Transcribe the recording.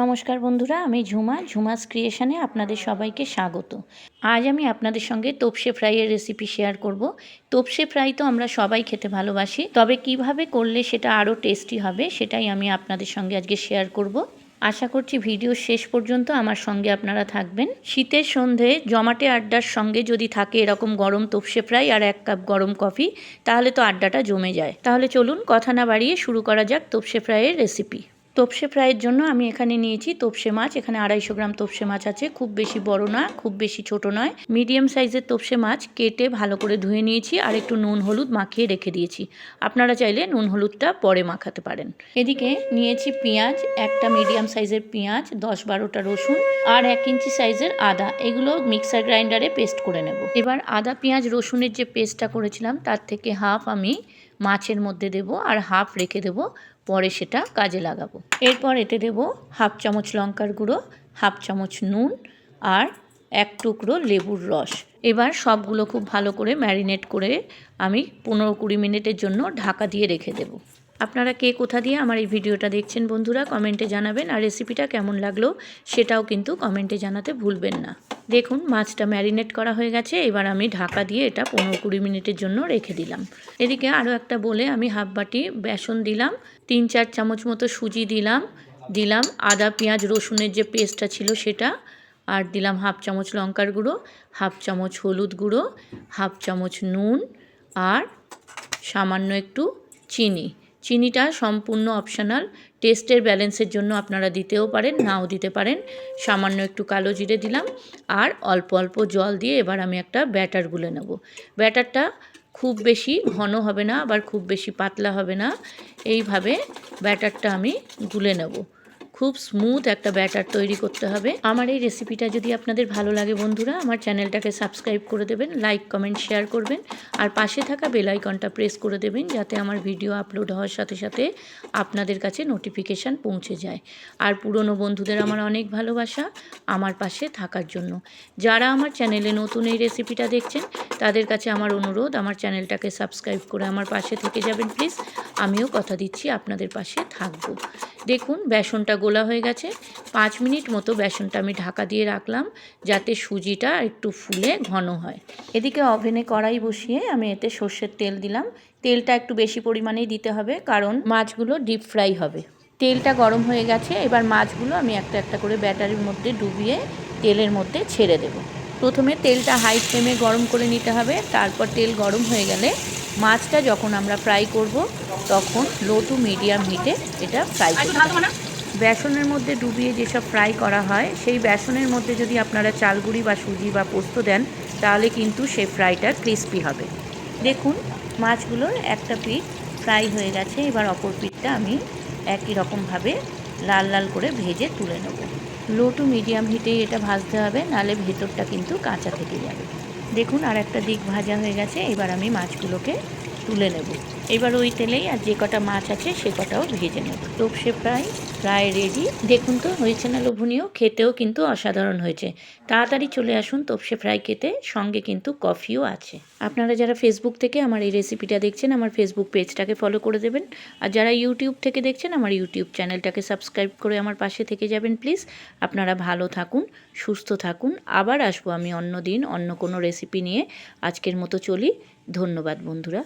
নমস্কার বন্ধুরা, আমি ঝুমাস ক্রিয়েশনে আপনাদের সবাইকে স্বাগত। আজ আমি আপনাদের সঙ্গে তোপসে ফ্রাইয়ের রেসিপি শেয়ার করব। তোপসে ফ্রাই তো আমরা সবাই খেতে ভালোবাসি, তবে কিভাবে করলে সেটা আরও টেস্টি হবে সেটাই আমি আপনাদের সঙ্গে আজকে শেয়ার করব। আশা করছি ভিডিও শেষ পর্যন্ত আমার সঙ্গে আপনারা থাকবেন। শীতের সন্ধে জমাটে আড্ডার সঙ্গে যদি থাকে এরকম গরম তোপসে ফ্রাই আর 1 কাপ গরম কফি, তাহলে তো আড্ডাটা জমে যায়। তাহলে চলুন কথা না বাড়িয়ে শুরু করা যাক তোপসে ফ্রাইয়ের রেসিপি। তোপসে ফ্রাইয়ের জন্য আমি এখানে নিয়েছি তোপসে মাছ। এখানে 250 গ্রাম তোপসে মাছ আছে। খুব বেশি বড় না, খুব বেশি ছোট নয়, মিডিয়াম সাইজের তোপসে মাছ কেটে ভালো করে ধুয়ে নিয়েছি আর একটু নুন হলুদ মাখিয়ে রেখে দিয়েছি। আপনারা চাইলে নুন হলুদটা পরে মাখাতে পারেন। এদিকে নিয়েছি পেঁয়াজ, একটা মিডিয়াম সাইজের পেঁয়াজ, 10-12টা রসুন আর 1 ইঞ্চি সাইজের আদা। এগুলো মিক্সার গ্রাইন্ডারে পেস্ট করে নেব। এবার আদা পেঁয়াজ রসুনের যে পেস্টটা করেছিলাম তার থেকে হাফ আমি মাছের মধ্যে দেব আর হাফ রেখে দেব, পরে সেটা কাজে লাগাবো। এরপর এতে দেব হাফ চামচ লঙ্কার গুঁড়ো, হাফ চামচ নুন আর 1 টুকরো লেবুর রস। এবার সবগুলো খুব ভালো করে ম্যারিনেট করে আমি 15-20 মিনিটের জন্য ঢাকা দিয়ে রেখে দেব। আপনারা কে কোথা দিয়ে আমার এই ভিডিওটা দেখছেন বন্ধুরা কমেন্টে জানাবেন, আর রেসিপিটা কেমন লাগলো সেটাও কিন্তু কমেন্টে জানাতে ভুলবেন না। দেখুন মাছটা ম্যারিনেট করা হয়ে গেছে। এবার আমি ঢাকা দিয়ে এটা 15-20 মিনিটের জন্য রেখে দিলাম। এদিকে আরও একটা বলে আমি হাফ বাটি বেসন দিলাম, 3-4 চামচ মতো সুজি দিলাম আদা পেঁয়াজ রসুনের যে পেস্টটা ছিল সেটা, আর দিলাম হাফ চামচ লঙ্কার গুঁড়ো, হাফ চামচ হলুদ গুঁড়ো, হাফ চামচ নুন আর সামান্য একটু চিনিটা সম্পূর্ণ অপশনাল। টেস্টের ব্যালেন্সের জন্য আপনারা দিতেও পারেন, নাও দিতে পারেন। সামান্য একটু কালো জিরে দিলাম আর অল্প অল্প জল দিয়ে এবার আমি একটা ব্যাটার গুলে নেব। ব্যাটারটা খুব বেশি ঘন হবে না, আবার খুব বেশি পাতলা হবে না। এইভাবে ব্যাটারটা আমি গুলে নেব। খুব স্মুথ একটা ব্যাটার তৈরি করতে হবে। আমার এই রেসিপিটা যদি আপনাদের ভালো লাগে বন্ধুরা, আমার চ্যানেলটাকে সাবস্ক্রাইব করে দেবেন, লাইক কমেন্ট শেয়ার করবেন আর পাশে থাকা বেল আইকনটা প্রেস করে দেবেন, যাতে আমার ভিডিও আপলোড হওয়ার সাথে সাথে আপনাদের কাছে নোটিফিকেশান পৌঁছে যায়। আর পুরনো বন্ধুদের আমার অনেক ভালোবাসা আমার পাশে থাকার জন্য। যারা আমার চ্যানেলে নতুন এই রেসিপিটা দেখছেন তাদের কাছে আমার অনুরোধ, আমার চ্যানেলটাকে সাবস্ক্রাইব করে আমার পাশে থেকে যাবেন প্লিজ। আমিও কথা দিচ্ছি আপনাদের পাশে থাকবো। দেখুন বেসনটা গোলা হয়ে গেছে। 5 মিনিট মতো বেসনটা আমি ঢাকা দিয়ে রাখলাম যাতে সুজিটা একটু ফুলে ঘন হয়। এদিকে ওভেনে কড়াই বসিয়ে আমি এতে সর্ষের তেল দিলাম। তেলটা একটু বেশি পরিমাণেই দিতে হবে, কারণ মাছগুলো ডিপ ফ্রাই হবে। তেলটা গরম হয়ে গেছে। এবার মাছগুলো আমি একটা একটা করে ব্যাটারির মধ্যে ডুবিয়ে তেলের মধ্যে ছেড়ে দেব। প্রথমে তেলটা হাই ফ্লেমে গরম করে নিতে হবে, তারপর তেল গরম হয়ে গেলে মাছটা যখন আমরা ফ্রাই করব তখন লো টু মিডিয়াম হিটে এটা ফ্রাই করতে হবে। বেসনের মধ্যে ডুবিয়ে যেসব ফ্রাই করা হয় সেই বেসনের মধ্যে যদি আপনারা চালগুড়ি বা সুজি বা পোস্ত দেন তাহলে কিন্তু সেই ফ্রাইটা ক্রিস্পি হবে। দেখুন মাছগুলোর একটা পিঠ ফ্রাই হয়ে গেছে। এবার অপর পিঠটা আমি একই রকমভাবে লাল লাল করে ভেজে তুলে নেব। লো টু মিডিয়াম হিটেই এটা ভাজতে হবে, নাহলে ভেতরটা কিন্তু কাঁচা থেকে যাবে। দেখুন আর একটা দিক ভাজা হয়ে গেছে। এবার আমি মাছগুলোকে তুলে নেব। এবার ওই তেলেই আর যে কটা মাছ আছে সে কটাও ভেজে নেব। তোপসে প্রায় রেডি। দেখুন তো হয়েছে না লোভনীয়, খেতেও কিন্তু অসাধারণ হয়েছে। তাড়াতাড়ি চলে আসুন তোপসে ফ্রাই খেতে, সঙ্গে কিন্তু কফিও আছে। আপনারা যারা ফেসবুক থেকে আমার এই রেসিপিটা দেখছেন আমার ফেসবুক পেজটাকে ফলো করে দেবেন, আর যারা ইউটিউব থেকে দেখছেন আমার ইউটিউব চ্যানেলটাকে সাবস্ক্রাইব করে আমার পাশে থেকে যাবেন প্লিজ। আপনারা ভালো থাকুন, সুস্থ থাকুন। আবার আসবো আমি অন্য দিন অন্য কোনো রেসিপি নিয়ে। আজকের মতো চলি। ধন্যবাদ বন্ধুরা।